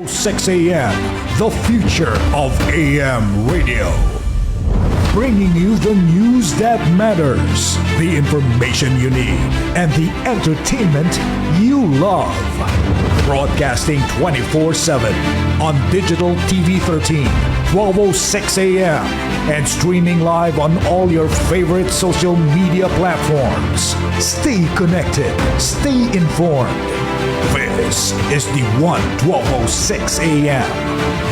6 a.m. The future of AM radio. Bringing you the news that matters, the information you need, and the entertainment you love. Broadcasting 24/7 on Digital TV 13, 12:06 a.m. and streaming live on all your favorite social media platforms. Stay connected, stay informed. This is the 12:06 a.m.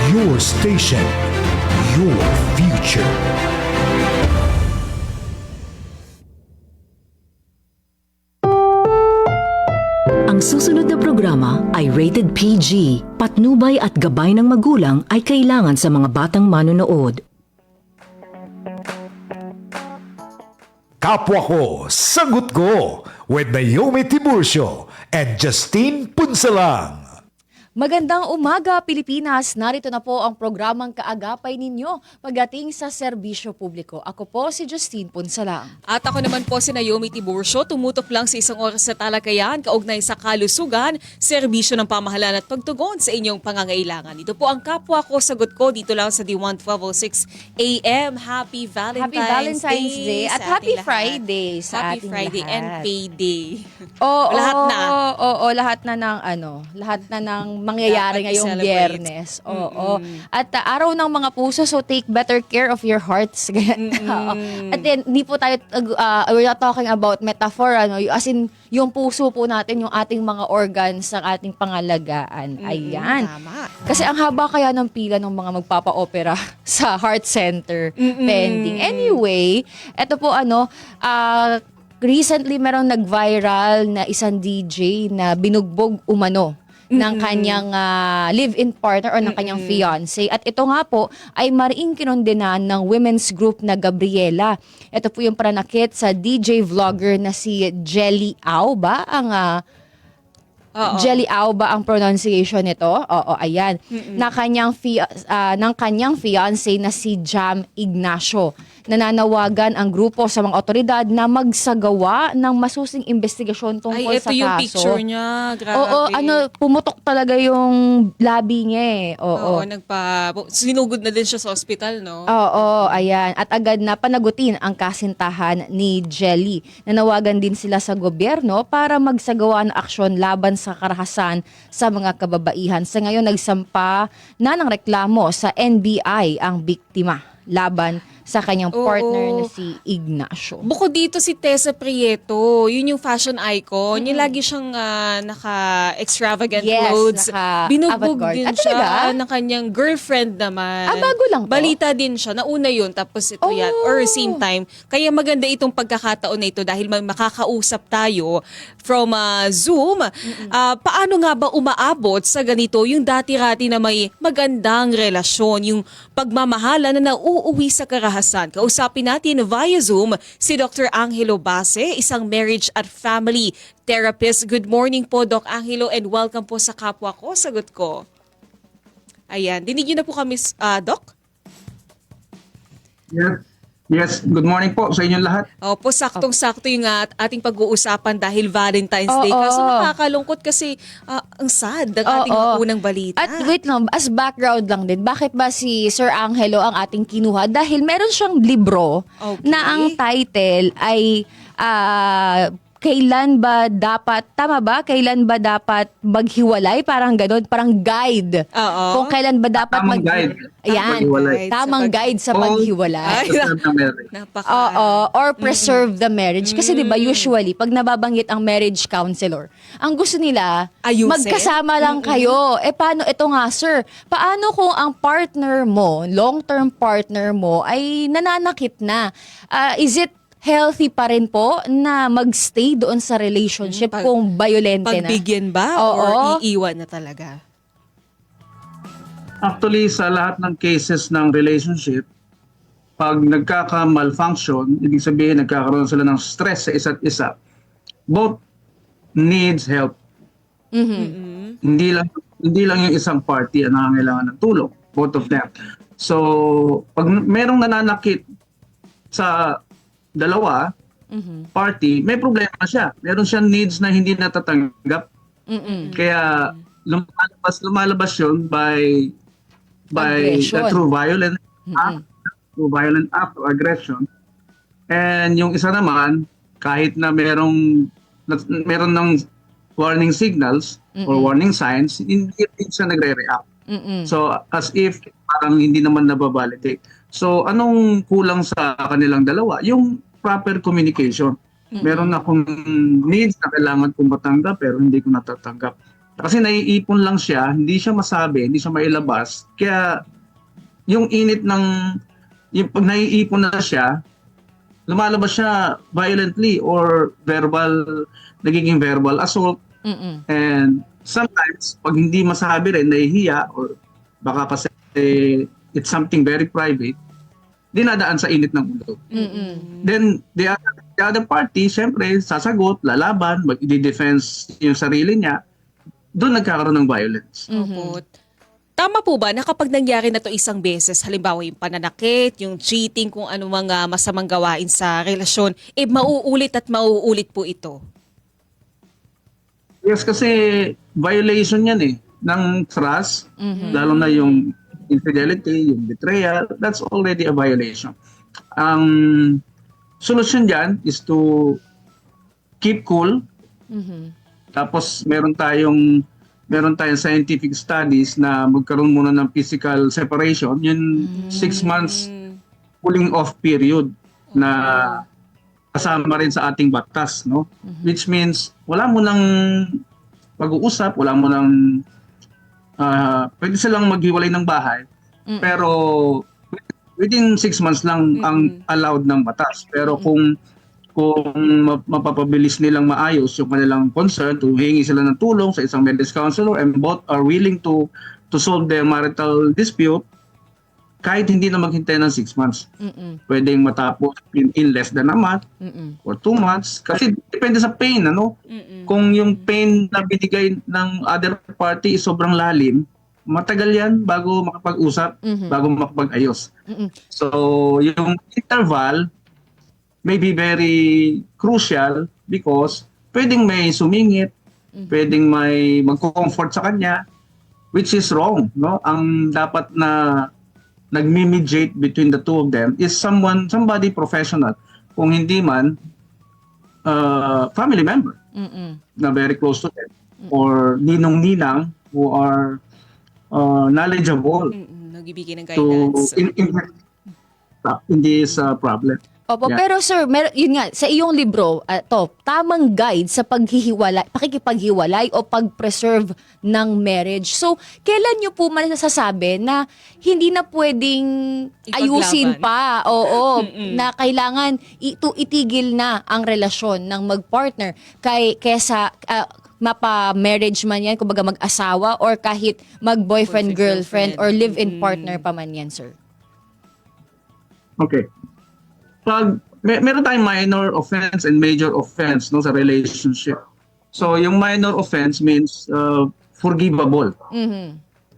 Your station, your future. Ang susunod na programa ay rated PG. Patnubay at gabay ng magulang ay kailangan sa mga batang manonood. Kapwa ko, sagot ko with Naomi Tiburcio and Justine Punsalang. Magandang umaga, Pilipinas! Narito na po ang programang kaagapay ninyo pagdating sa serbisyo publiko. Ako po si Justine Punsalang. At ako naman po si Naomi Tiburcio, tumutok lang sa isang oras na talakayan kaugnay sa kalusugan, serbisyo ng pamahalaan at pagtugon sa inyong pangangailangan. Ito po ang kapwa ko, sagot ko dito lang sa D1 12:06 AM. Happy Valentine's Day At sa Happy ating lahat. Friday sa Happy ating Friday lahat. and payday. Oo, Lahat na. Oo, lahat na ng lahat na ng mangyayari Dapat ngayong i-celebrate. Biyernes. Oo. At araw ng mga puso, so take better care of your hearts. Oo. At then, hindi po tayo, we're not talking about metaphor, as in, yung puso po natin, yung ating mga organs ng ating pangalagaan. Ayan. Tama. Kasi ang haba kaya ng pila ng mga magpapa-opera sa heart center pending. Anyway, eto po recently merong nag-viral na isang DJ na binugbog umano ng kanyang live-in partner or ng kanyang fiancé. At ito nga po ay mariing kinondenan ng women's group na Gabriela. Ito po yung pananakit sa DJ vlogger na si Jelly Au ba? Jelly Au ba ang pronunciation nito? Oo, ayan. Na ng kanyang fiancé na si Jam Ignacio. Nananawagan ang grupo sa mga otoridad na magsagawa ng masusing investigasyon tungkol Ay, ito sa yung kaso. picture niya. Grabe. Oo, pumutok talaga yung labi niya eh. Oo. Sinugod na din siya sa ospital, no? Oo, ayan. At agad na panagutin ang kasintahan ni Jelly. Nanawagan din sila sa gobyerno para magsagawa ng aksyon laban sa karahasan sa mga kababaihan. Sa ngayon, nagsampa na ng reklamo sa NBI ang biktima laban sa kanyang partner na si Ignacio. Bukod dito si Tessa Prieto, yun yung fashion icon. Yung lagi siyang naka-extravagant Yes, clothes. Binugbog naka-avant-garde. din Talaga? siya ng kanyang girlfriend naman. Bago lang to? Balita din siya. Nauna yun, tapos ito yan. Or same time. Kaya maganda itong pagkakataon na ito dahil makakausap tayo from Zoom. Paano nga ba umaabot sa ganito yung dati-rati na may magandang relasyon, yung pagmamahala na nauuwi sa karahasan. Kausapin natin via Zoom si Dr. Angelo Base, isang marriage at family therapist. Good morning po, Doc Angelo, and welcome po sa Kapwa Ko, Sagot Ko. Ayan, dinig niyo na po kami, Doc? Yes, good morning po sa inyong lahat. Opo, saktong-sakto yung ating pag-uusapan dahil Valentine's Day. Kaso nakakalungkot kasi ang sad ng ating unang balita. At wait lang, as background lang din, bakit ba si Sir Angelo ang ating kinuha? Dahil meron siyang libro na ang title ay kailan ba dapat, tama ba? Kailan ba dapat maghiwalay? Parang gano'n, parang guide. Oo. Kung kailan ba dapat Tamang guide. Ayan, Maghiwalay. tamang guide sa paghiwalay. Or preserve the marriage. Kasi 'di ba usually pag nababanggit ang marriage counselor, ang gusto nila Ayusin? magkasama lang kayo. Paano ito nga, sir? Paano kung ang partner mo, long-term partner mo ay nananakit na? Is it healthy pa rin po na magstay doon sa relationship kung violente na? Pagbigyan ba or iiwan na talaga? Actually, sa lahat ng cases ng relationship, pag nagkaka-malfunction, ibig sabihin nagkakaroon sila ng stress sa isa't isa, both needs help. Hindi lang yung isang party ang nangangailangan ng tulong, both of them. So, pag merong nananakit sa dalawa, party, may problema siya. Meron siyang needs na hindi natatanggap. Kaya lumalabas yun by Aggression. through violent act or aggression. And yung isa naman, kahit na meron ng warning signals or warning signs, hindi rin siya nagre-react. So as if parang hindi naman nababalidate. So anong kulang sa kanilang dalawa? Yung proper communication. Meron akong needs na kailangan kong matanggap pero hindi ko natatanggap. Kasi naiipon lang siya, hindi siya masabi, hindi siya mailabas. Kaya yung init yung pag naiipon na siya, lumalabas siya violently or nagiging verbal assault. And sometimes, pag hindi masabi rin, nahihiya or baka kasi it's something very private, dinadaan sa init ng ulo. Then, the other party, syempre, sasagot, lalaban, i-defense yung sarili niya, doon nagkakaroon ng violence. Opo. Tama po ba na kapag nangyari na to isang beses, halimbawa yung pananakit, yung cheating, kung ano mga masamang gawain sa relasyon, mauulit at mauulit po ito? Yes, kasi violation yan ng trust, lalo na yung infidelity, yung betrayal, that's already a violation. Ang solusyon dyan is to keep cool. Tapos meron tayong scientific studies na magkaroon muna ng physical separation, yun 6 months cooling off period na kasama rin sa ating batas, no? Which means wala mo nang pag-uusap, wala mo nang pwede silang maghiwalay ng bahay, pero within 6 months lang ang allowed ng batas. Pero kung mapapabilis nilang maayos yung kanilang concern, to hingi sila ng tulong sa isang marriage counselor and both are willing to solve their marital dispute, kahit hindi na maghintay ng 6 months. Pwedeng matapos in less than a month or 2 months. Kasi depende sa pain, ano? Kung yung pain na binigay ng other party is sobrang lalim, matagal yan bago makapag-usap, bago makapag-ayos. So, yung interval may be very crucial because pwedeng may sumingit, pwedeng may mag-comfort sa kanya, which is wrong, no? Ang dapat na nagme-mediate between the two of them is somebody professional. Kung hindi man, family member na very close to them or ninong-ninang who are knowledgeable Nagbibigay ng to guidance. in this problem. Opo, Yeah. pero sir, yun nga, sa iyong libro, tamang guide sa pakikipaghiwalay o pag-preserve ng marriage. So, kailan nyo po man nasasabi na hindi na pwedeng ayusin pa, na kailangan itigil na ang relasyon ng mag-partner kaysa mapa-marriage man yan, kumbaga mag-asawa or kahit mag-boyfriend, girlfriend or live-in partner pa man yan, sir? Okay. Pag meron tayong minor offense and major offense, no, sa relationship. So yung minor offense means forgivable.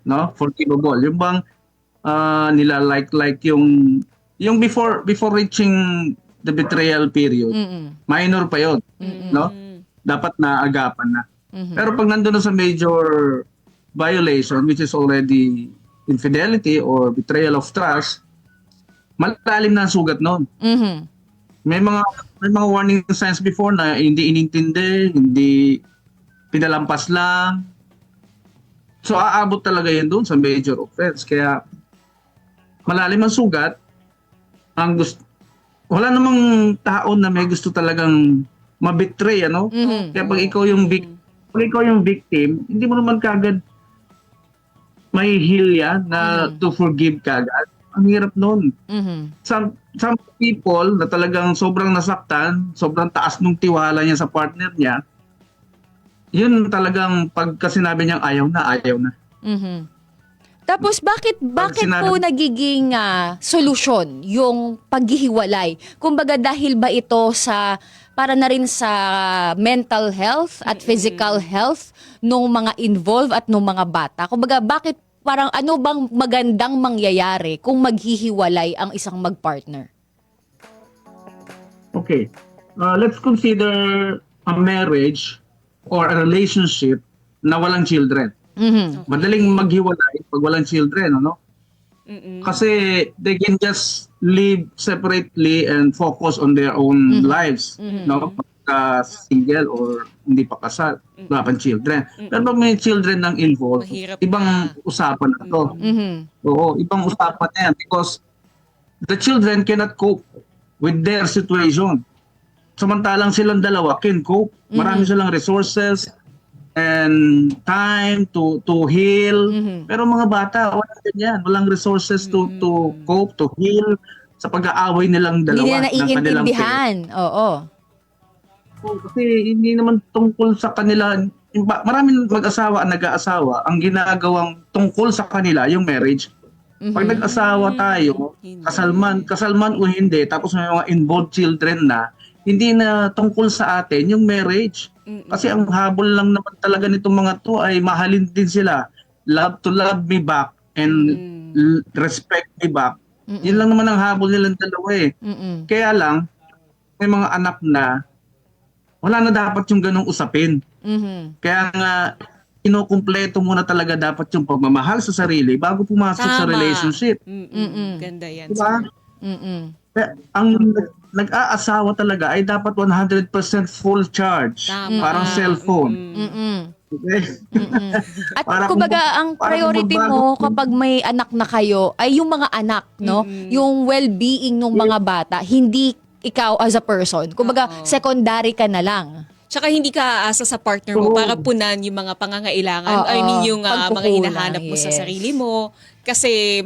No? Forgivable. Yung bang nila like yung before reaching the betrayal period. Minor pa 'yon, no? Dapat na agapan na. Pero pag nandoon na sa major violation, which is already infidelity or betrayal of trust, malalim na ang sugat noon. May mga warning signs before na hindi inintindi, hindi pinalampas lang. So aabot talaga yan doon sa major offense. Kaya malalim ang sugat. Wala namang tao na may gusto talagang mabetray, ano? Kaya pag ikaw yung victim, hindi mo naman kagad may heal yan na to forgive kagad. Ang hirap nun. Some people na talagang sobrang nasaktan, sobrang taas nung tiwala niya sa partner niya, yun talagang pagka sinabi niyang ayaw na. Tapos bakit po nagiging solusyon yung paghihiwalay? Kumbaga dahil ba ito para na rin sa mental health at physical health nung mga involved at nung mga bata? Kumbaga bakit parang ano bang magandang mangyayari kung maghihiwalay ang isang magpartner? Okay. Let's consider a marriage or a relationship na walang children. Mhm. Madaling maghiwalay pag walang children, ano? Kasi they can just live separately and focus on their own lives, no? Pagka single or hindi pa kasal, wala pang children. Pero pag may children nang involved, Mahirap ibang na. usapan na to. Mhm. Oo, ibang usapan na yan because the children cannot cope with their situation. Samantalang silang dalawa can cope. Marami silang resources and time to heal. Pero mga bata, wala ganyan. Walang resources to cope, to heal sa pag-aaway nilang Hindi dalawa nila ng kanilang naiintindihan. Oo. Kasi hindi naman tungkol sa kanila. Maraming mag-asawa ang nag-aasawa, ang ginagawang tungkol sa kanila yung marriage. Pag nag-asawa tayo, kasalman o hindi, tapos may mga involved children na, hindi na tungkol sa atin yung marriage. Kasi ang habol lang naman talaga nitong mga to ay mahalin din sila. Love to love me back and respect me back. Yun lang naman ang habol nilang dalawa eh. Kaya lang, may mga anak na wala na dapat yung ganong usapin. Kaya nga, kinukumpleto muna talaga dapat yung pagmamahal sa sarili bago pumasok sa Tama. relationship. Ganda yan. Diba? Kaya ang nag-aasawa talaga ay dapat 100% full charge. Tama. Parang cellphone. Okay? At Para kumbaga, kung- ang para priority kung mo magbago- kapag may anak na kayo ay yung mga anak, no? Yung well-being ng mga bata, hindi ikaw as a person. Kumbaga, secondary ka na lang. Tsaka hindi ka aasa sa partner mo Oo. para punan yung mga pangangailangan. Oo. I mean, yung mga Pagkukulang, hinahanap mo sa yes. sarili mo. Kasi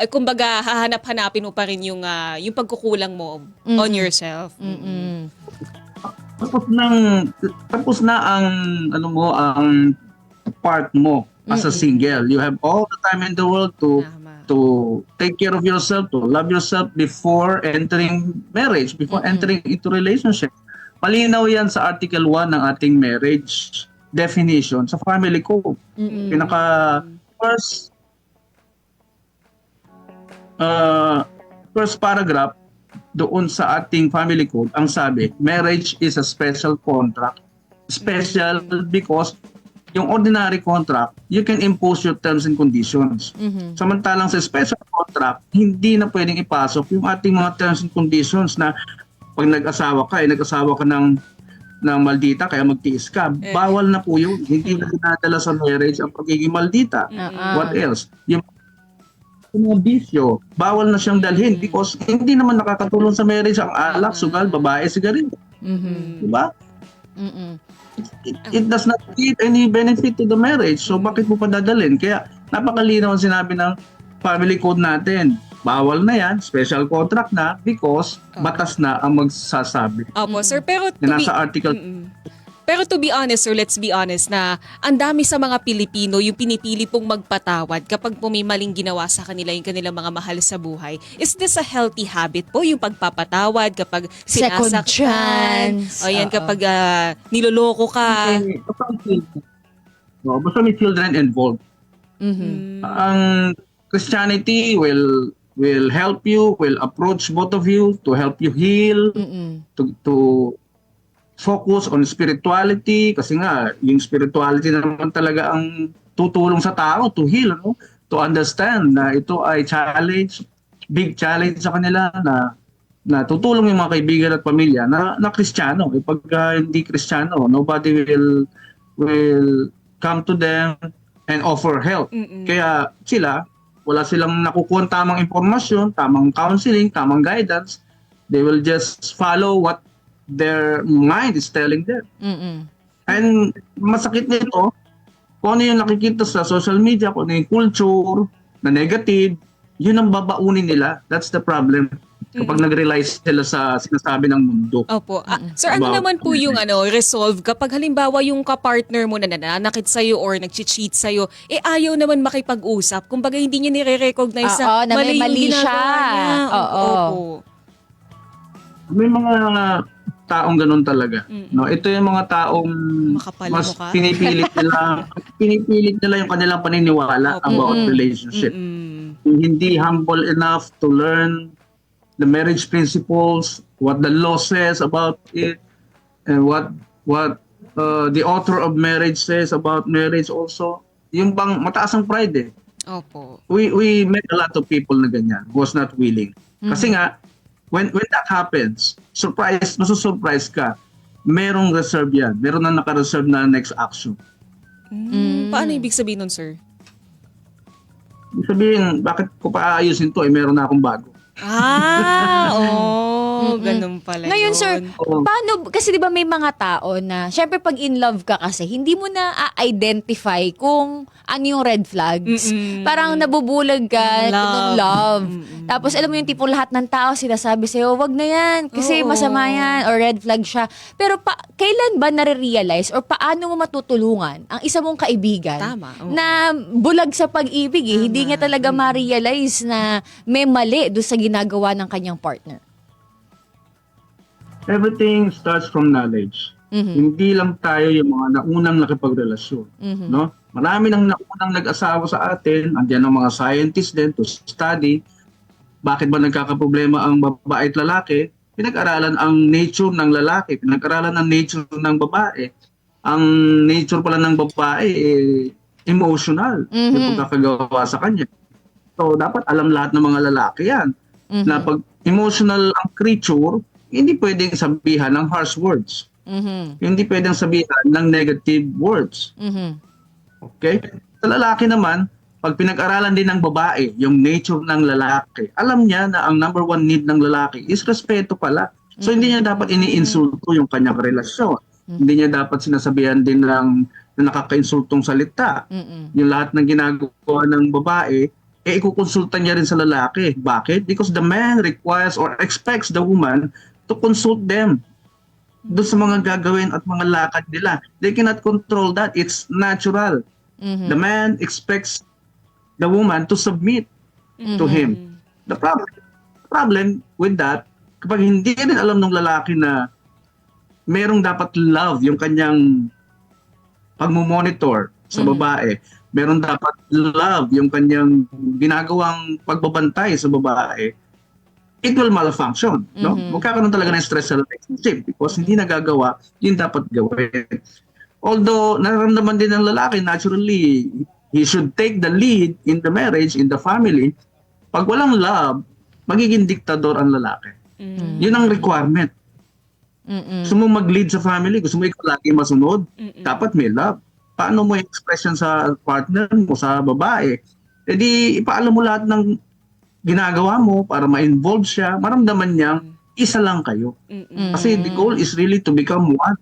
kumbaga, hahanap-hanapin mo pa rin yung pagkukulang mo on yourself. Tapos na ang ang part mo as a single. You have all the time in the world Tama. to take care of yourself, to love yourself before entering marriage, before entering into relationship. Malinaw yan sa Article 1 ng ating marriage definition sa family code. Pinaka first paragraph doon sa ating family code, ang sabi, marriage is a special contract. Special because yung ordinary contract, you can impose your terms and conditions. Samantalang sa special contract, hindi na pwedeng ipasok yung ating mga terms and conditions na pag nag-asawa ka ng maldita, kaya magtiis ka. Bawal na po yun. Hindi na dinadala sa marriage ang pagiging maldita. What else? Yung mga bisyo, bawal na siyang dalhin because hindi naman nakakatulong sa marriage ang alak, sugal, babae, sigarilyo. Diba? It does not give any benefit to the marriage. So bakit mo pa dadalhin? Kaya napakalinaw ang sinabi ng family code natin. Bawal na yan, special contract na because batas na ang magsasabi. Opo, sir. Pero Na nasa article. Pero to be honest, sir, let's be honest na ang dami sa mga Pilipino yung pinipili pong magpatawad kapag po may maling ginawa sa kanila yung kanilang mga mahal sa buhay. Is this a healthy habit po, yung pagpapatawad kapag Second sinasaktan? chance. O yan, Oo. kapag niloloko ka. Basta may children involved. Ang Christianity will help you, will approach both of you to help you heal, to focus on spirituality kasi nga yung spirituality naman talaga ang tutulong sa tao to heal, no? To understand na ito ay big challenge sa kanila na tutulong yung mga kaibigan at pamilya na Kristiyano. Pag hindi Kristiyano, nobody will come to them and offer help. Kaya wala silang nakukuha tamang impormasyon, tamang counseling, tamang guidance. They will just follow what their mind is telling them. And masakit nito, kung ano yung nakikita sa social media, kung ano yung culture na negative, yun ang babaunin nila. That's the problem. Kapag nag-rely sila sa sinasabi ng mundo. Opo. Sir, ano About- naman po yung resolve kapag halimbawa yung kapartner mo na nananakit sa'yo or nag-cheat sa'yo, ayaw naman makipag-usap. Kumbaga hindi niya nire-recognize Oo, na may yung mali ginagawa siya. niya. Oo. Opo. May mga taong ganun talaga. No, ito yung mga taong Makapal mas mukha. pinipilit nila yung kanilang paniniwala Opo. about relationship. Hindi humble enough to learn the marriage principles, what the law says about it, and what the author of marriage says about marriage also. yung bang mataas ang pride eh. Opo. We met a lot of people na ganyan who was not willing. Kasi nga, when that happens, masusurprise ka, merong reserve yan. Meron na naka-reserve na next action. Paano ibig sabihin nun, sir? Ibig sabihin, bakit ko pa aayusin to? Meron na akong bago. Ganun pala Ngayon, yun. sir, paano, kasi di ba may mga tao na, syempre pag in love ka kasi, hindi mo na identify kung ano yung red flags. Parang nabubulag ka ng love. Tapos alam mo yung tipo lahat ng tao sinasabi sa'yo, wag na yan, kasi masama yan, or red flag siya. Pero kailan ba nare-realize or paano mo matutulungan ang isa mong kaibigan Tama, oo. na bulag sa pag-ibig eh, hindi niya talaga ma-realize na may mali doon sa ginagawa ng kanyang partner? Everything starts from knowledge. Hindi lang tayo yung mga naunang nakipagrelasyon. No? Marami nang naunang nag-asawa sa atin, andiyan ang mga scientists din to study. Bakit ba nagkakaproblema ang babae at lalaki? Pinag-aralan ang nature ng lalaki, pinag-aralan ang nature ng babae. Ang nature pala ng babae emotional, yung pagkakagawa sa kanya. So dapat alam lahat ng mga lalaki yan. Na pag emotional ang creature, hindi pwedeng sabihan ng harsh words. Hindi pwedeng sabihan ng negative words. Okay? Sa lalaki naman, pag pinag-aralan din ng babae, yung nature ng lalaki, alam niya na ang number one need ng lalaki is respeto pala. So hindi niya dapat iniinsulto yung kanyang relasyon. Hindi niya dapat sinasabihan din ng na nakaka-insultong salita. Yung lahat ng ginagawa ng babae, ikukonsulta niya rin sa lalaki. Bakit? Because the man requires or expects the woman to consult them doon sa mga gagawin at mga lakad nila. They cannot control that. It's natural. The man expects the woman to submit to him. The problem with that, kapag hindi rin alam ng lalaki na merong dapat love yung kanyang pagmumonitor sa babae, meron dapat love yung kanyang ginagawang pagbabantay sa babae, it will malfunction. No? Magkakaroon talaga ng stress sa relationship because hindi nagagawa yung dapat gawin. Although, nararamdaman din ng lalaki, naturally, he should take the lead in the marriage, in the family. Pag walang love, magiging diktador ang lalaki. Yun ang requirement. Gusto mo mag-lead sa family, gusto mo ikaw lagi masunod, dapat may love. Paano mo i-express yan sa partner mo, sa babae? E di, ipaalam mo lahat ng ginagawa mo para ma-involve siya, maramdaman niyang isa lang kayo. Kasi the goal is really to become one.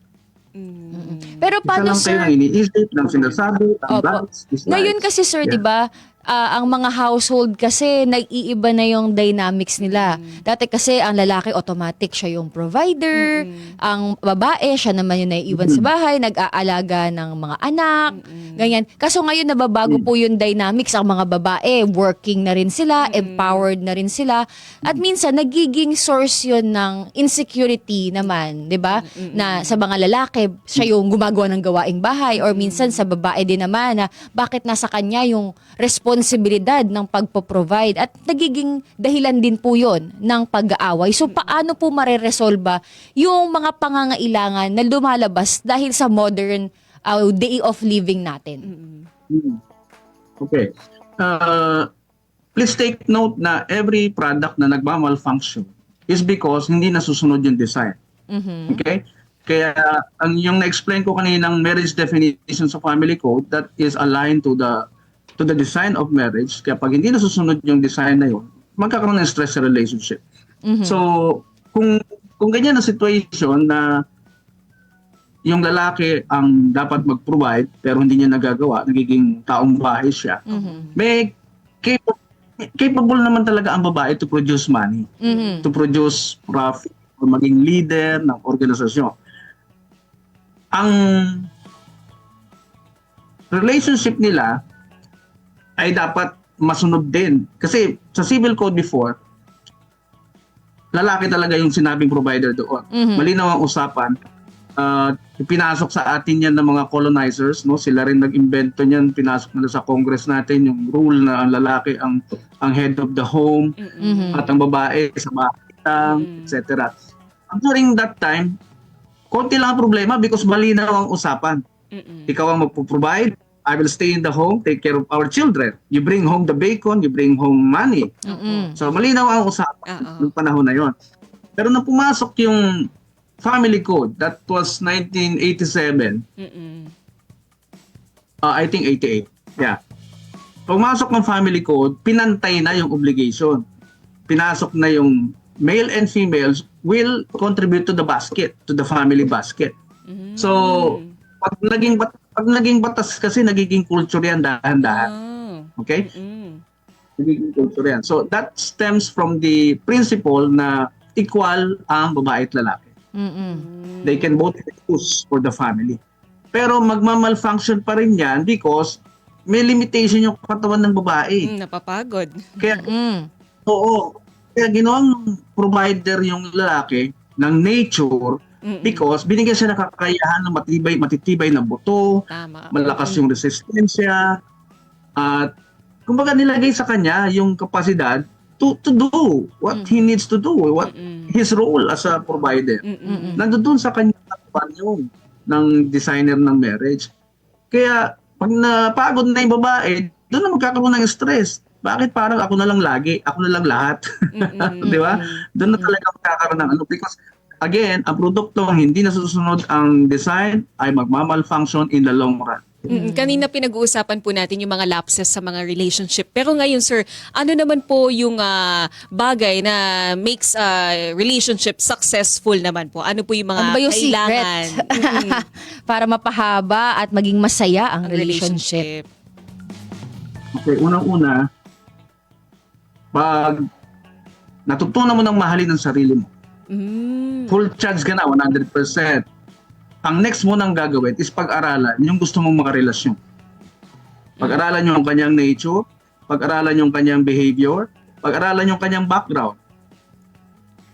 Pero Isa paano, lang kayo sir? ng iniisip, ng sinasabi, ng Opo. likes, dislikes. Ngayon kasi sir, Yeah. 'di ba? Ang mga household kasi nag-iiba na yung dynamics nila. Dati kasi ang lalaki automatic siya yung provider, ang babae siya naman yung naiiwan sa bahay, nag-aalaga ng mga anak, ganyan. Kaso ngayon nababago po yung dynamics, ang mga babae working na rin sila, empowered na rin sila, at minsan nagiging source yun ng insecurity naman, 'di ba? Na sa mga lalaki siya yung gumagawa ng gawaing bahay, or minsan sa babae din naman na bakit nasa kanya yung responsibilidad ng pagpo-provide, at nagiging dahilan din po yon ng pag-aaway. So paano po mareresolba yung mga pangangailangan na lumalabas dahil sa modern day of living natin? Okay. Please take note na every product na nagma-malfunction is because hindi nasusunod yung design. Okay? Kaya yung na-explain ko kaninang marriage definition sa family code, that is aligned to the design of marriage. Kaya pag hindi nasusunod yung design na yun, magkakaroon ng stress sa relationship. So, kung ganyan ang situation na yung lalaki ang dapat mag-provide pero hindi niya nagagawa, nagiging taong bahay siya, may capable naman talaga ang babae to produce money, to produce profit, o maging leader ng organisasyon. Ang relationship nila ay dapat masunod din. Kasi sa civil code before, lalaki talaga yung sinabing provider doon. Malinaw ang usapan. Pinasok sa atin yan ng mga colonizers, no? Sila rin nag-invento niyan, pinasok nila sa Congress natin yung rule na ang lalaki ang head of the home at ang babae sa bahay lang, etc. During that time, konti lang ang problema because malinaw ang usapan. Ikaw ang magpo-provide, I will stay in the home, take care of our children. You bring home the bacon, you bring home money. So malinaw ang usapan ng panahon na yon. Pero nung pumasok yung family code, that was 1987, I think 88. Yeah. Pumasok ng family code, pinantay na yung obligation. Pinasok na yung male and females will contribute to the basket, to the family basket. So, pag naging batas kasi, nagiging culture yan dahan-dahan. Okay? Nagiging culture yan. So, that stems from the principle na equal ang babae at lalaki. They can both use for the family. Pero magma-malfunction pa rin yan because may limitation yung katawan ng babae. Napapagod. Kaya, oo. Kaya ginawang provider yung lalaki ng nature because binigyan siya ng kakayahan ng matitibay na buto, Tama. malakas yung resistensya, at kumbaga nilagay sa kanya yung kapasidad to do what he needs to do, what his role as a provider. Nandoon sa kanya yun ng designer ng marriage. Kaya pag napagod na yung babae, doon na magkakaroon ng stress. Bakit parang ako na lang lagi, ako na lang lahat? Di ba? Doon na talaga magkakaroon ng ano. Because again, ang produkto hindi nasusunod ang design ay magmamalfunction in the long run. Kanina pinag-uusapan po natin yung mga lapses sa mga relationship. Pero ngayon, sir, ano naman po yung bagay na makes a relationship successful naman po? Ano po yung mga Ano ba yung kailangan secret? Para mapahaba at maging masaya ang relationship. Okay, unang-una, pag natutunan mo ng mahalin ang sarili mo, full charge ka na, 100%. Ang next mo nang gagawin is pag-aralan yung gusto mong mga relasyon. Pag-aralan yung kanyang nature, pag-aralan yung kanyang behavior, pag-aralan yung kanyang background.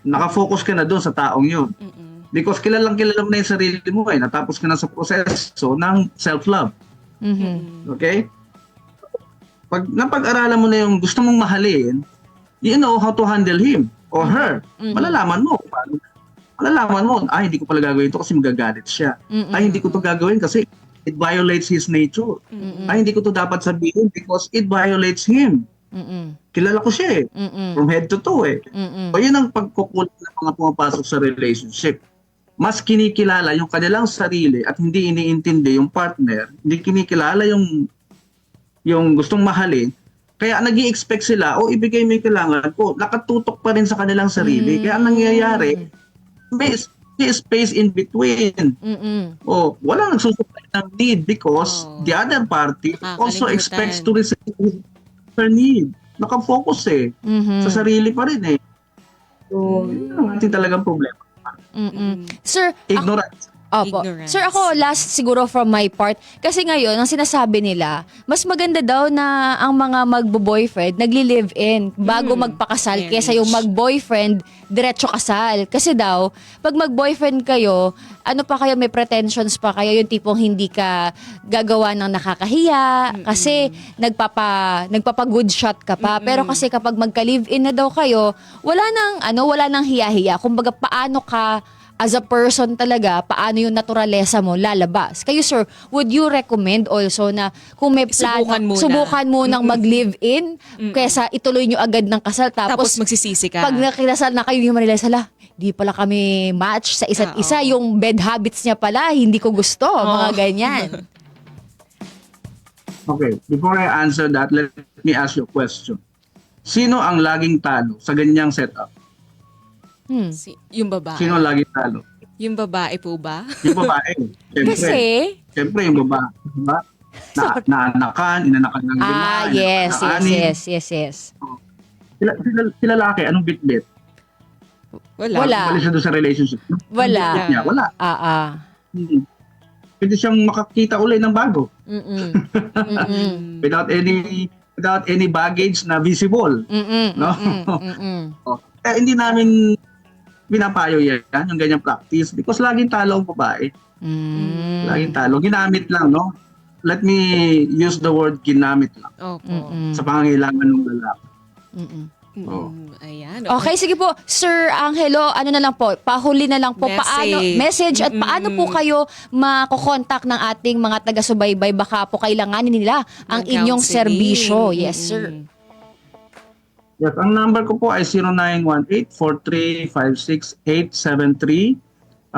Nakafocus ka na doon sa taong yun. Because kilala mo na yung sarili mo natapos ka na sa proseso ng self-love. Okay? Pag napag-aralan mo na yung gusto mong mahalin, you know how to handle him or her. Malalaman mo. Hindi ko pala gagawin ito kasi magagalit siya. Hindi ko ito gagawin kasi it violates his nature. Hindi ko ito dapat sabihin because it violates him. Kilala ko siya from head to toe So yun ang pagkukulit ng mga pumapasok sa relationship. Mas kinikilala yung kanilang sarili at hindi iniintindi yung partner. Hindi kinikilala yung gustong mahalin. Kaya nag-i-expect sila, ibigay mo yung kailangan ko. Nakatutok pa rin sa kanilang sarili. Kaya ang nangyayari, may space in between. Wala nagsusupply ng need because the other party also expects to receive her need. Nakafocus sa sarili pa rin So, yun ang ating talagang problema. Sir, Ignorance. Opo. Ignorance. Sir, ako last siguro from my part. Kasi ngayon, ang sinasabi nila, mas maganda daw na ang mga magbo-boyfriend nagli-live-in bago magpakasal Marriage. kesa yung mag-boyfriend diretso kasal. Kasi daw, pag mag-boyfriend kayo, ano pa kayo, may pretensions pa kayo, yung tipong hindi ka gagawa ng nakakahiya kasi nagpapa-good shot ka pa. Pero kasi kapag magka-live-in na daw kayo, wala nang hiya-hiya. Kumbaga, paano ka as a person talaga, paano yung naturalesa mo lalabas. Kayo, sir, would you recommend also na kung may plano, subukan munang mag-live-in kaysa ituloy nyo agad ng kasal Tapos tapos magsisisi ka. pag nakinasal na kayo, hindi mo realize, di pala kami match sa isa't isa. Yung bed habits niya pala, hindi ko gusto. Mga ganyan. Okay, before I answer that, let me ask you a question. Sino ang laging talo sa ganyang setup? Yung babae. Sino ang laging talo? Yung babae po ba? Yung babae. Siyempre yung babae. Diba? Inanakan ng lima. Yes. Sila lalaki, anong bit-bit? Wala. Wala siya doon sa relationship. Wala. Niya, wala. Pwede siyang makakita uli ng bago. Without any baggage na visible. No? Hindi namin pinapayo yan, yung ganyang practice because laging talo ang babae. Laging talo. Ginamit lang, no? Let me use the word ginamit lang. Opo. Sa pangangailangan ng lalaki. Oo. Ayan. Okay, sige po. Sir Angelo, ano na lang po, pahuli na lang po. Message. At paano po kayo makokontak ng ating mga taga-subaybay? Baka po kailanganin nila ang Ng inyong counseling. serbisyo. Yes, sir. Yes, ang number ko po ay 0918-4356873.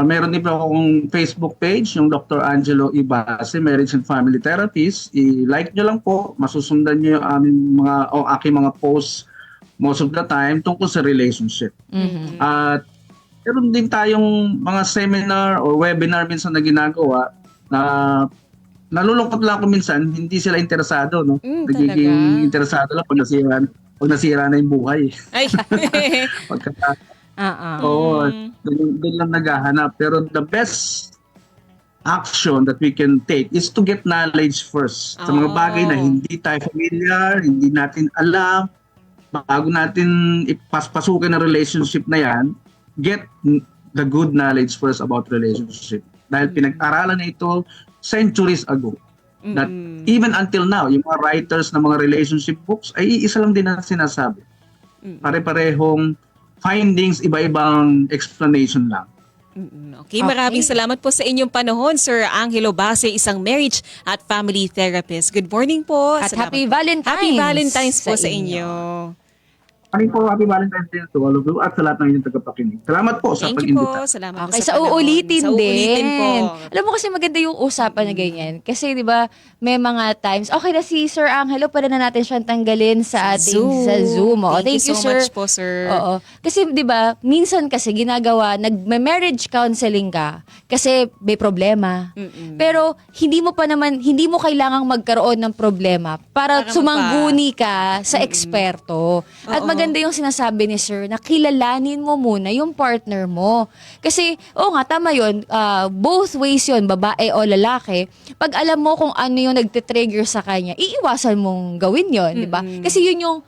Meron din po akong Facebook page, yung Dr. Angelo Ibase, Marriage and Family Therapist. I-like nyo lang po, masusundan nyo yung aking mga posts most of the time tungkol sa relationship. At meron din tayong mga seminar or webinar minsan na ginagawa na nalulungkot lang ako minsan, hindi sila interesado, no? Nagiging Talaga? interesado lang pag nasira na yung buhay. Ay. Oo, doon lang naghahanap. Pero the best action that we can take is to get knowledge first sa mga bagay na hindi tayo familiar, hindi natin alam. Bago natin ipapasukin na relationship na yan, get the good knowledge first about relationship. Dahil pinag-aralan na ito centuries ago. That even until now, yung mga writers ng mga relationship books ay isa lang din na sinasabi. Pare-parehong findings, iba-ibang explanation lang. Okay, maraming salamat po sa inyong panahon, Sir Angelo Base, isang marriage at family therapist. Good morning po. At Salamat happy po. Valentine's Happy Valentine's po sa sa inyo. Happy Valentine's Day to all of you at sa lahat ng inyong tagapakinig. Salamat po sa Thank you po. pag-imbita. Salamat po Okay, sa sa panahon. uulitin Sa din. uulitin po. Alam mo kasi maganda yung usapan na ganyan. Kasi 'di ba, may mga times, okay na si Sir Angelo, pwede na natin siyang tanggalin sa ating sa Zoom. Oh, Thank you so sir. much po, sir. Oo. Kasi 'di ba, minsan kasi ginagawa, nag-marriage counseling ka kasi may problema. Pero hindi mo kailangang magkaroon ng problema para Para sumangguni ka sa eksperto. At maganda yung sinasabi ni Sir na kilalanin mo muna yung partner mo. Kasi, tama yun, both ways yun, babae o lalaki. Pag alam mo kung ano yung nagtitrigger sa kanya, iiwasan mong gawin yun, di ba? Kasi yun yung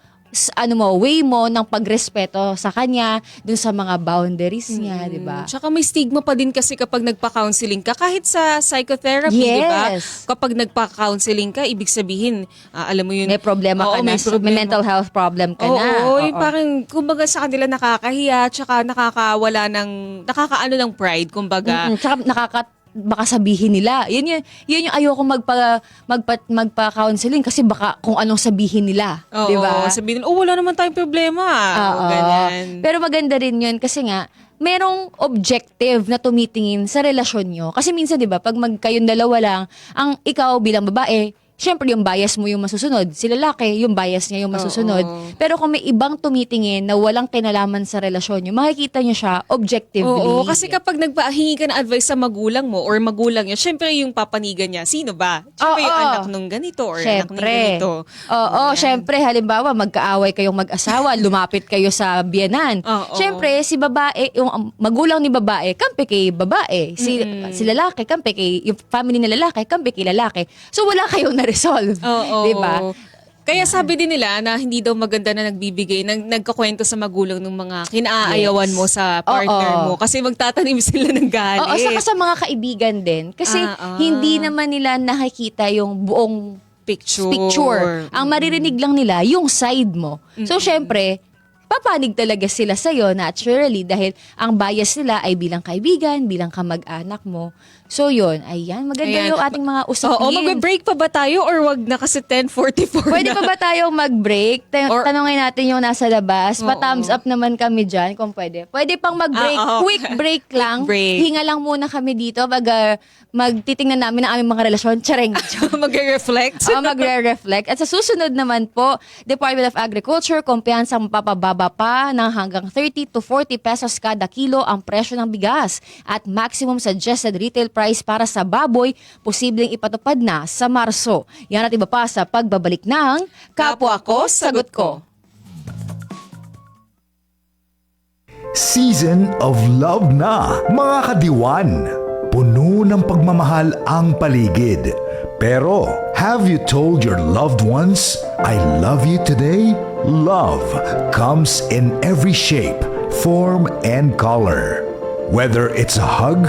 way mo ng pagrespeto sa kanya, dun sa mga boundaries niya, di ba? Tsaka may stigma pa din kasi kapag nagpa-counseling ka, kahit sa psychotherapy, di ba? Yes. Kapag nagpa-counseling ka, ibig sabihin, alam mo yun. May problema Oo, ka na, may problema. may mental health problem ka na. Oo, yung parang, kumbaga sa kanila nakakahiya, tsaka nakakaano ng pride, kumbaga. Tsaka baka sabihin nila. Yun yung ayoko magpa-counseling kasi baka kung anong sabihin nila. Oo, di ba? sabihin nila, wala naman tayong problema. Oo. Ganyan. Pero maganda rin yun kasi nga, merong objective na tumitingin sa relasyon nyo. Kasi minsan, di ba, pag kayong dalawa lang, ang ikaw bilang babae, syempre yung bias mo yung masusunod. Si lalaki, yung bias niya yung masusunod. Pero kung may ibang tumitingin na walang kinalaman sa relasyon nyo, makikita nyo siya objectively. Oo, kasi kapag nagpahingi ka ng advice sa magulang mo or magulang niya, syempre yung papanigan niya, sino ba? Syempre yung anak nung ganito or anak nung ganito. Oo, syempre, halimbawa, magkaaway kayong mag-asawa, lumapit kayo sa biyenan. Oo. Syempre, si babae, yung magulang ni babae, kampi kay babae. Si lalaki, kampi kay, yung family ni lalaki, kampi kay lalaki. So, wala kayong na-resolve. Oo. Diba? Kaya sabi din nila na hindi daw maganda na nagkakwento sa magulang ng mga kinaayawan mo sa partner mo kasi magtatanim sila ng galit. Oo, saka sa mga kaibigan din. Kasi hindi naman nila nakikita yung buong picture. Ang maririnig lang nila yung side mo. So, syempre, papanig talaga sila sa'yo naturally dahil ang bias nila ay bilang kaibigan, bilang kamag-anak mo. So yun, ayan, maganda Ayan. yung ating mga usapin. Oo, mag-break pa ba tayo or wag na kasi 10:44 Pwede na? pa ba tayong mag-break? Or- Tanungin natin yung nasa labas. Oo. Pa-thumbs up naman kami dyan kung pwede. Pwede pang mag-break. Oo. Quick break lang. break. Hinga lang muna kami dito pag magtitingnan namin ang aming mga relasyon. Charing. Mag-reflect? Magre-reflect. At sa susunod naman po, Department of Agriculture, kumpiyansang mapapababa pa ng hanggang 30 to 40 pesos kada kilo ang presyo ng bigas. At maximum suggested retail price para sa baboy, posibleng ipatupad na sa Marso. Yan at iba pa sa pagbabalik ng Kapwa Ko, Sagot Ko. Season of Love na, mga kadiwan. Puno ng pagmamahal ang paligid. Pero, have you told your loved ones, I love you today? Love comes in every shape, form, and color. Whether it's a hug,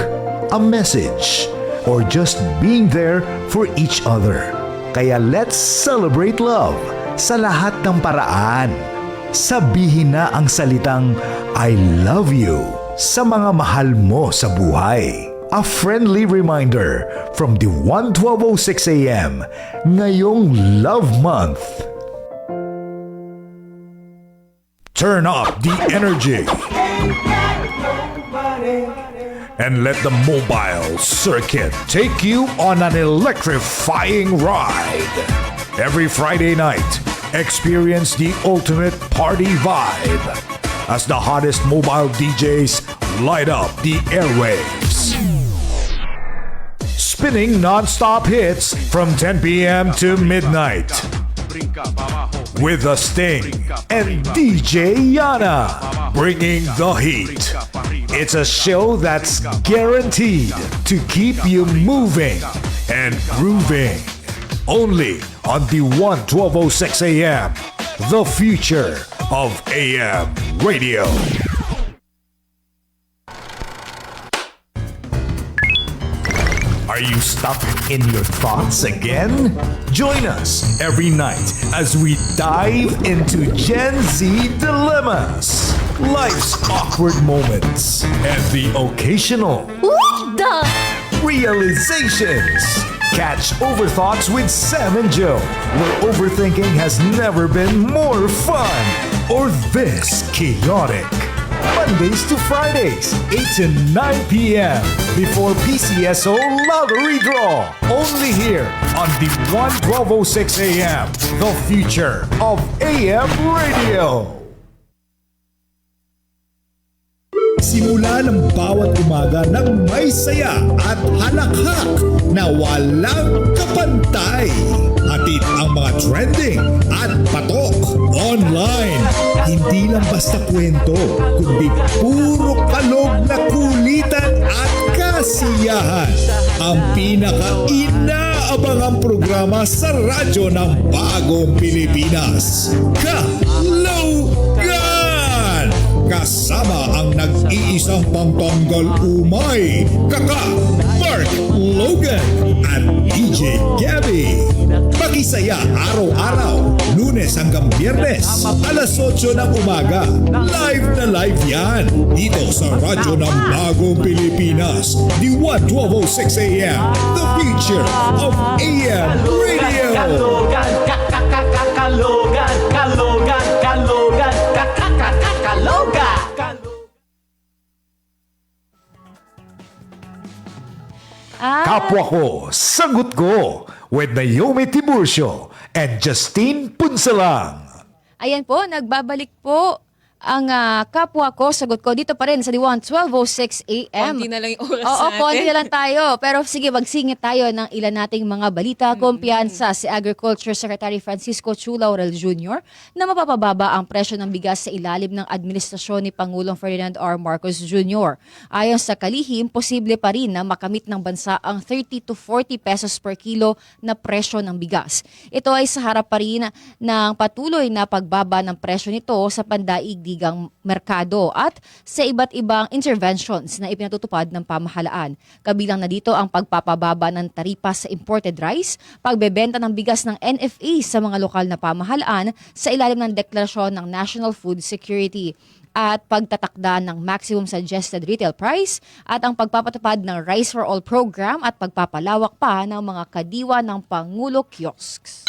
a message, or just being there for each other. Kaya let's celebrate love sa lahat ng paraan. Sabihin na ang salitang I love you sa mga mahal mo sa buhay. A friendly reminder from the 1:12:06 a.m. ngayong Love Month. Turn up the energy and let the mobile circuit take you on an electrifying ride. Every Friday night, experience the ultimate party vibe as the hottest mobile DJs light up the airwaves. Spinning non-stop hits from 10 p.m. to midnight with the Sting and DJ Yana bringing the heat. It's a show that's guaranteed to keep you moving and grooving. Only on the 1:12:06 a.m. The future of AM radio. Are you stuck in your thoughts again? Join us every night as we dive into Gen Z dilemmas, life's awkward moments, and the occasional realizations. Catch Overthoughts with Sam and Joe, where overthinking has never been more fun or this chaotic. Mondays to Fridays, 8 to 9 p.m. before PCSO Lottery Draw. Only here on the 1:12:06 a.m. The future of AM radio. Simula ng bawat umaga ng may saya at halakhak na walang kapantay. Hatid ang mga trending at patok online. Hindi lang basta kwento, kundi puro kalog na kulitan at kasiyahan. Ang pinaka-inaabangang programa sa radyo ng bagong Pilipinas. Kalogan! Kasama ang nag-iisang pangtanggal umay, Kaka, Mark Logan at DJ Gabby. Pakisaya araw-araw, Lunes hanggang Biyernes, alas 8 ng umaga. Live na live yan, dito sa radyo ng bagong Pilipinas, the 1:12:06 a.m. The future of AM radio. Kalogan, Kalogan, Kalogan, Kalogan, Kalogan. Kapwa ko, sagot ko with Naomi Tiburcio and Justine Punsalang. Ayan po, nagbabalik po ang kapwa ko, sagot ko dito pa rin sa Diwan 12:06 a.m. Konti na lang yung oras Oo, natin. konti na lang tayo. Pero sige, magsingit tayo ng ilan nating mga balita. Kumpiyansa si Agriculture Secretary Francisco Chu Laurel Jr. na mapapababa ang presyo ng bigas sa ilalim ng administrasyon ni Pangulong Ferdinand R. Marcos Jr. Ayon sa kalihim, posible pa rin na makamit ng bansa ang 30 to 40 pesos per kilo na presyo ng bigas. Ito ay sa harap pa rin ng patuloy na pagbaba ng presyo nito sa pandaigdigang merkado at sa iba't ibang interventions na ipinatutupad ng pamahalaan. Kabilang na dito ang pagpapababa ng taripa sa imported rice, pagbebenta ng bigas ng NFA sa mga lokal na pamahalaan sa ilalim ng deklarasyon ng National Food Security at pagtatakda ng maximum suggested retail price at ang pagpapatupad ng Rice for All program at pagpapalawak pa ng mga kadiwa ng Pangulo kiosks.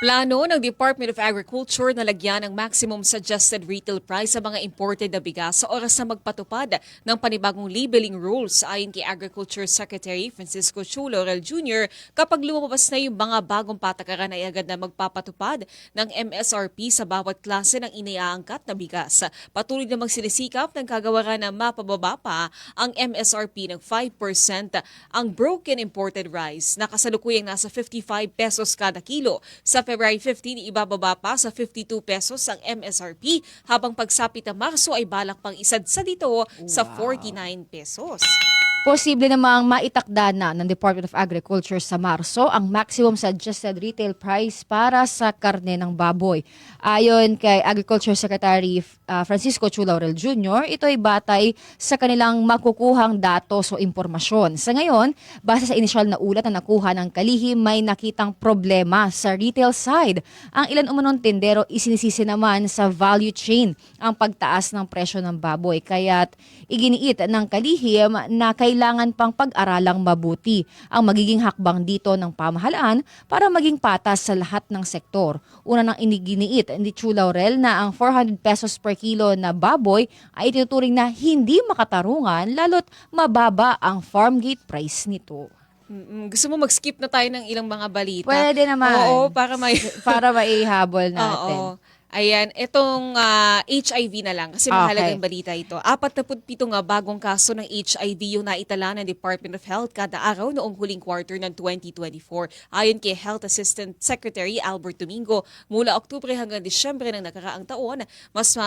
Plano ng Department of Agriculture na lagyan ng maximum suggested retail price sa mga imported na bigas sa oras na magpatupad ng panibagong labeling rules ayon kay Agriculture Secretary Francisco Chu Laurel Jr. Kapag lumabas na yung mga bagong patakaran ay agad na magpapatupad ng MSRP sa bawat klase ng iniaangkat na bigas. Patuloy na magsinisikap ng kagawaran na mapababa pa ang MSRP ng 5% ang broken imported rice na kasalukuyang nasa 55 pesos kada kilo. Sa February 15, ibababa pa sa 52 pesos ang MSRP habang pagsapit ng Marso ay balak pang isadsa dito sa 49 pesos. Posible namang maitakda na ng Department of Agriculture sa Marso ang maximum suggested retail price para sa karne ng baboy. Ayon kay Agriculture Secretary Francisco Chu Laurel Jr., ito ay batay sa kanilang makukuhang datos o impormasyon. Sa ngayon, base sa inisyal na ulat na nakuha ng kalihim, may nakitang problema sa retail side. Ang ilan umanong tendero isinisisi naman sa value chain ang pagtaas ng presyo ng baboy. Kaya't iginiit ng kalihim na kailangan pang pag-aralang mabuti ang magiging hakbang dito ng pamahalaan para maging patas sa lahat ng sektor. Una nang iniginiit ni Chu Laurel na ang 400 pesos per kilo na baboy ay itinuturing na hindi makatarungan lalo't mababa ang farm gate price nito. Gusto mo mag-skip na tayo ng ilang mga balita? Pwede naman. Oo, para may... Para maihabol natin. Oo. Ayan, itong HIV na lang kasi mahalagang balita ito. 47 nga bagong kaso ng HIV yung naitala ng Department of Health kada araw noong huling quarter ng 2024. Ayon kay Health Assistant Secretary Albert Domingo, mula Oktubre hanggang Disyembre ng nakaraang taon, mas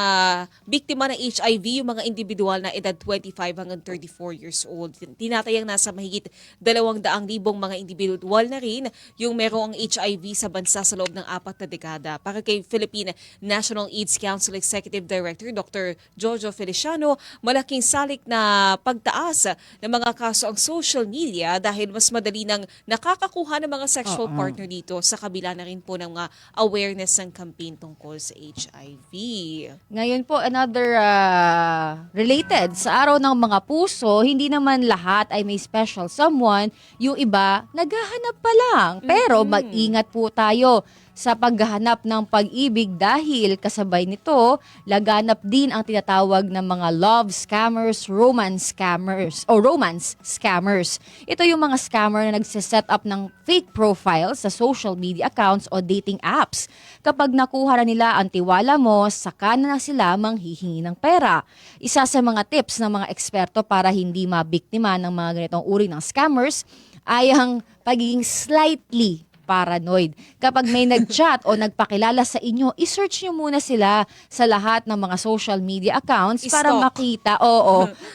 biktima ng HIV yung mga individual na edad 25 hanggang 34 years old. Tinatayang nasa mahigit 200,000 mga individual na rin yung merong HIV sa bansa sa loob ng 4 na dekada. Para kay Philippine National AIDS Council Executive Director Dr. Jojo Feliciano, malaking salik na pagtaas ng mga kaso ang social media dahil mas madali nang nakakakuha ng mga sexual partner dito sa kabila na rin po ng mga awareness ng campaign tungkol sa HIV. Ngayon po, another related sa araw ng mga puso, hindi naman lahat ay may special someone. Yung iba, naghahanap pa lang. Pero mag-ingat po tayo sa paghahanap ng pag-ibig dahil kasabay nito, laganap din ang tinatawag ng mga love scammers, romance scammers. Ito yung mga scammer na nagsiset up ng fake profiles sa social media accounts o dating apps. Kapag nakuha na nila ang tiwala mo, saka na sila manghihingi ng pera. Isa sa mga tips ng mga eksperto para hindi mabiktima ng mga ganitong uri ng scammers ay ang pagiging slightly paranoid. Kapag may nag-chat o nagpakilala sa inyo, i-search nyo muna sila sa lahat ng mga social media accounts para makita,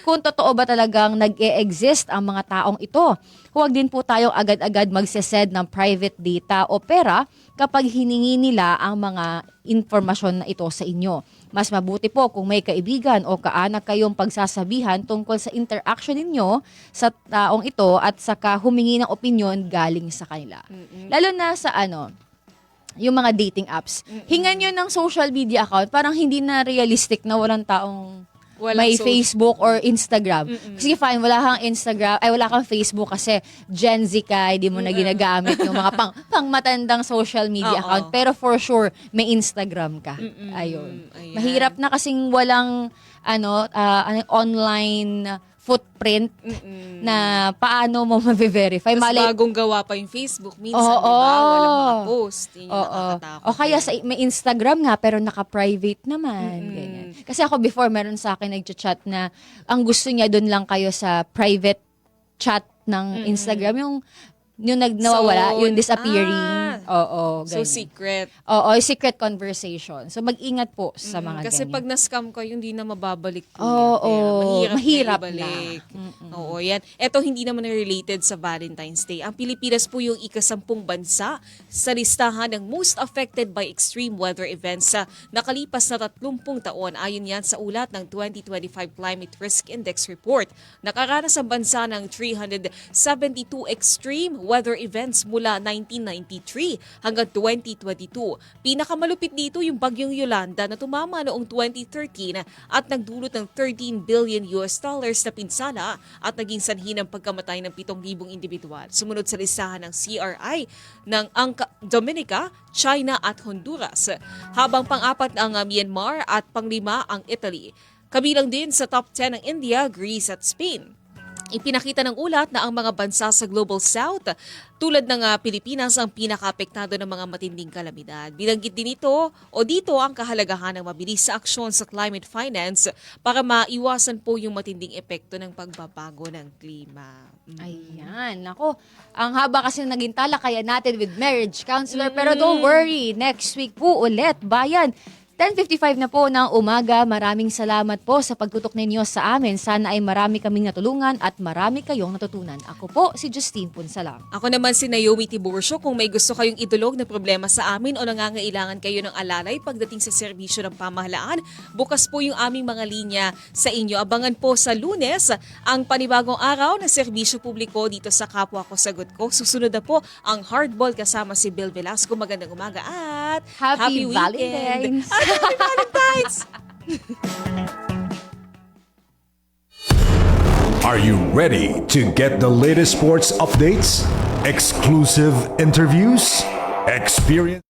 kung totoo ba talagang nag-e-exist ang mga taong ito. Huwag din po tayong agad-agad magsesend ng private data o pera kapag hiningi nila ang mga informasyon na ito sa inyo. Mas mabuti po kung may kaibigan o kaanak kayong pagsasabihan tungkol sa interaction ninyo sa taong ito at saka humingi ng opinyon galing sa kanila. Lalo na sa yung mga dating apps. Hingan nyo ng social media account, parang hindi na realistic na walang taong may Facebook or Instagram. Kasi fine, wala kang Instagram, wala kang Facebook kasi Gen Z ka, hindi mo na ginagamit yung mga pang-matandang social media account. Pero for sure, may Instagram ka. Ayun. Mahirap na kasing walang online footprint na paano mo ma-verify. Tapos bagong gawa pa yung Facebook. Minsan, diba? Walang mga post. Yun yung nakakatakot. O kaya may Instagram nga, pero naka-private naman. Ganyan. Kasi ako before, meron sa akin nag-chat na ang gusto niya doon lang kayo sa private chat ng Instagram. Yung nawawala, yung disappearing. Oo, ganyan. So secret. Oo, secret conversation. So mag-ingat po sa mga kasi ganyan. pag na-scam ka, hindi na mababalik po mahirap na na. ibalik. Oo, yan. Ito hindi naman related sa Valentine's Day. Ang Pilipinas po yung ika-10 bansa sa listahan ng most affected by extreme weather events sa nakalipas na 30 taon. Ayon yan sa ulat ng 2025 Climate Risk Index Report. Nakaranas ang bansa ng 372 extreme weather events mula 1993 hanggang 2022. Pinakamalupit dito yung bagyong Yolanda na tumama noong 2013 at nagdulot ng $13 billion na pinsala at naging sanhi ng pagkamatay ng 7,000 individual. Sumunod sa listahan ng CRI ng Dominica, China at Honduras. Habang pang-apat ang Myanmar at pang-5 ang Italy. Kabilang din sa top 10 ng India, Greece at Spain. Ipinakita ng ulat na ang mga bansa sa Global South tulad ng Pilipinas ang pinaka-apektado ng mga matinding kalamidad. Binanggit din dito ang kahalagahan ng mabilis sa aksyon sa climate finance para maiwasan po yung matinding epekto ng pagbabago ng klima. Ayan, nako. Ang haba kasi naging talakayan natin with marriage counselor. Pero don't worry, next week po ulit, bayan. 10:55 na po ng umaga. Maraming salamat po sa pagtutok ninyo sa amin. Sana ay marami kaming natulungan at marami kayong natutunan. Ako po si Justine Punsalang. Ako naman si Naomi Tiburcio. Kung may gusto kayong idulog na problema sa amin o nangangailangan kayo ng alalay pagdating sa serbisyo ng pamahalaan, bukas po yung aming mga linya sa inyo. Abangan po sa Lunes ang panibagong araw na serbisyo publiko dito sa Kapwa Ko Sagot Ko. Susunod na po ang Hardball kasama si Bill Velasco. Magandang umaga at Happy weekend! Valentine's! Happy Valentine's! Are you ready to get the latest sports updates, exclusive interviews, experience?